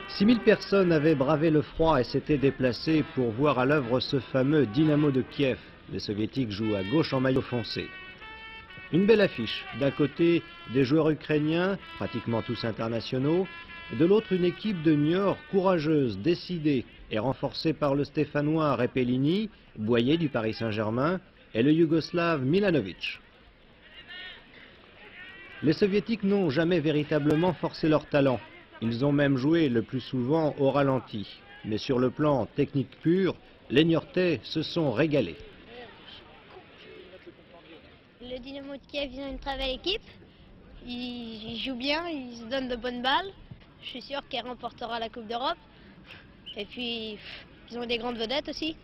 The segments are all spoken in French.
6000 personnes avaient bravé le froid et s'étaient déplacées pour voir à l'œuvre ce fameux Dynamo de Kiev. Les soviétiques jouent à gauche en maillot foncé. Une belle affiche. D'un côté, des joueurs ukrainiens, pratiquement tous internationaux, et de l'autre, une équipe de Niort courageuse, décidée et renforcée par le Stéphanois Repellini, Boyer du Paris Saint-Germain, et le Yougoslave Milanovic. Les soviétiques n'ont jamais véritablement forcé leur talent. Ils ont même joué le plus souvent au ralenti. Mais sur le plan technique pur, les Niortais se sont régalés. Le Dynamo de Kiev, ils ont une très belle équipe. Ils jouent bien, ils se donnent de bonnes balles. Je suis sûr qu'elle remportera la Coupe d'Europe. Et puis, ils ont des grandes vedettes aussi.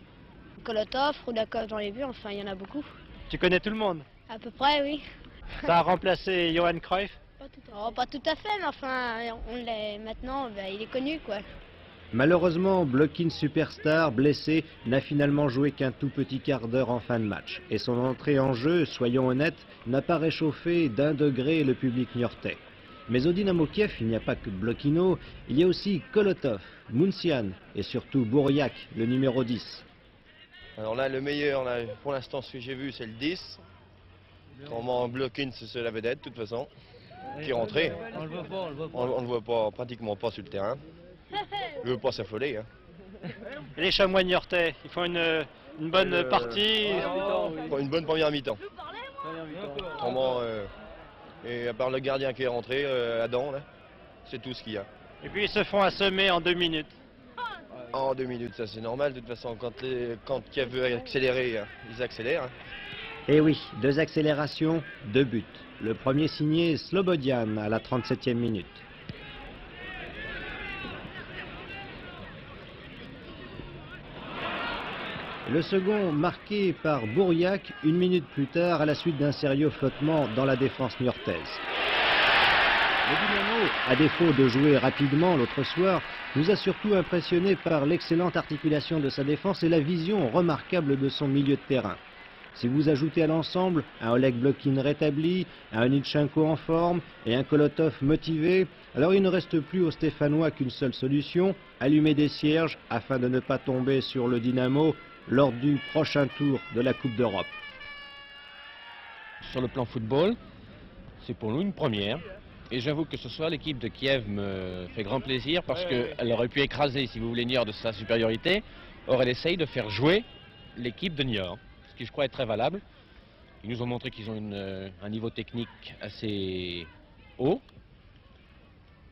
Kolotov, Rudakov dans les buts, enfin, il y en a beaucoup. Tu connais tout le monde? À peu près, oui. Ça a remplacé Johan Cruyff? Pas tout à fait, mais enfin, maintenant, il est connu, quoi. Malheureusement, Blokin superstar, blessé, n'a finalement joué qu'un tout petit quart d'heure en fin de match. Et son entrée en jeu, soyons honnêtes, n'a pas réchauffé d'1 degré le public niortais. Mais au Dynamo Kiev, il n'y a pas que Blokino, il y a aussi Kolotov, Munsian et surtout Bouriak, le numéro 10. Alors là, le meilleur, là, pour l'instant, ce que j'ai vu, c'est le 10. Comment Blokin, c'est la vedette, de toute façon, qui est rentré. On le voit pas, On le voit pas, pratiquement pas sur le terrain. Il ne veut pas s'affoler. Hein. Et les chamois niortais, ils font une bonne partie. Une bonne première mi-temps. Et à part le gardien qui est rentré, Adam, là, c'est tout ce qu'il y a. Et puis ils se font assommer en 2 minutes. En 2 minutes, ça c'est normal. De toute façon, quand Kiev veut accélérer, ils accélèrent. Et oui, 2 accélérations, 2 buts. Le premier signé Slobodian à la 37e minute. Le second marqué par Bouriak 1 minute plus tard à la suite d'un sérieux flottement dans la défense niortaise. Le Dynamo, à défaut de jouer rapidement l'autre soir, nous a surtout impressionné par l'excellente articulation de sa défense et la vision remarquable de son milieu de terrain. Si vous ajoutez à l'ensemble un Oleg Blokin rétabli, un Onitchenko en forme et un Kolotov motivé, alors il ne reste plus aux Stéphanois qu'une seule solution, allumer des cierges afin de ne pas tomber sur le Dynamo lors du prochain tour de la Coupe d'Europe. Sur le plan football, c'est pour nous une première. Et j'avoue que ce soir, l'équipe de Kiev me fait grand plaisir parce qu'elle aurait pu écraser, si vous voulez, Niort de sa supériorité. Or, elle essaye de faire jouer l'équipe de Niort, ce qui je crois est très valable. Ils nous ont montré qu'ils ont un niveau technique assez haut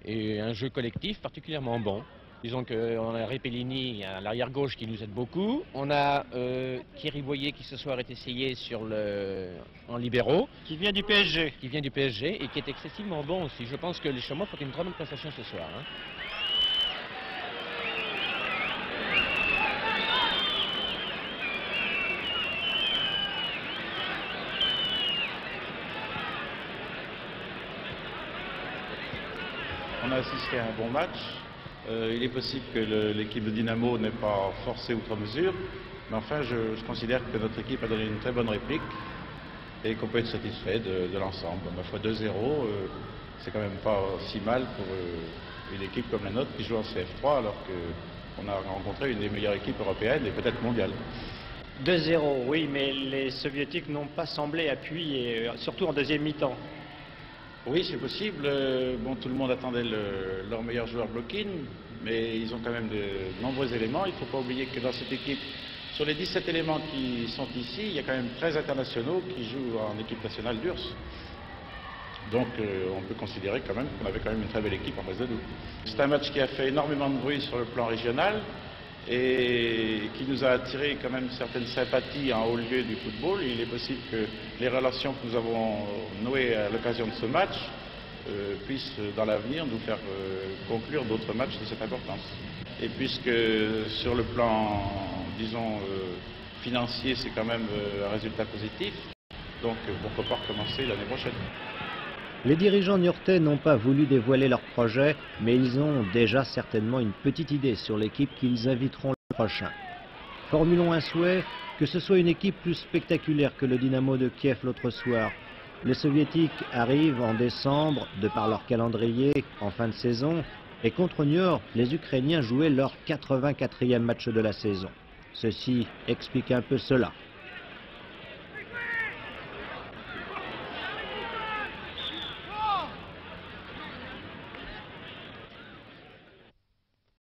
et un jeu collectif particulièrement bon. Disons qu'on a Repellini à l'arrière-gauche qui nous aide beaucoup. On a Thierry Boyer qui ce soir est essayé en libéraux. Qui vient du PSG. Qui vient du PSG et qui est excessivement bon aussi. Je pense que les Chamois font une très bonne prestation ce soir. Hein. On a assisté à un bon match. Il est possible que l'équipe de Dynamo n'ait pas forcé outre mesure, mais enfin je considère que notre équipe a donné une très bonne réplique et qu'on peut être satisfait de l'ensemble. Ma foi 2-0, c'est quand même pas si mal pour une équipe comme la nôtre qui joue en CF3 alors qu'on a rencontré une des meilleures équipes européennes et peut-être mondiales. 2-0, oui, mais les soviétiques n'ont pas semblé appuyer, surtout en deuxième mi-temps. Oui, c'est possible. Bon, tout le monde attendait leur meilleur joueur Blokin, mais ils ont quand même de nombreux éléments. Il ne faut pas oublier que dans cette équipe, sur les 17 éléments qui sont ici, il y a quand même 13 internationaux qui jouent en équipe nationale d'URSS. Donc on peut considérer quand même qu'on avait quand même une très belle équipe en face de nous. C'est un match qui a fait énormément de bruit sur le plan régional et qui nous a attiré quand même certaines sympathies en haut lieu du football. Il est possible que les relations que nous avons nouées à l'occasion de ce match puissent dans l'avenir nous faire conclure d'autres matchs de cette importance. Et puisque sur le plan, disons, financier, c'est quand même un résultat positif, donc pourquoi pas recommencer l'année prochaine. Les dirigeants niortais n'ont pas voulu dévoiler leur projet, mais ils ont déjà certainement une petite idée sur l'équipe qu'ils inviteront le prochain. Formulons un souhait, que ce soit une équipe plus spectaculaire que le Dynamo de Kiev l'autre soir. Les soviétiques arrivent en décembre, de par leur calendrier, en fin de saison, Et contre Niort, les Ukrainiens jouaient leur 84e match de la saison. Ceci explique un peu cela.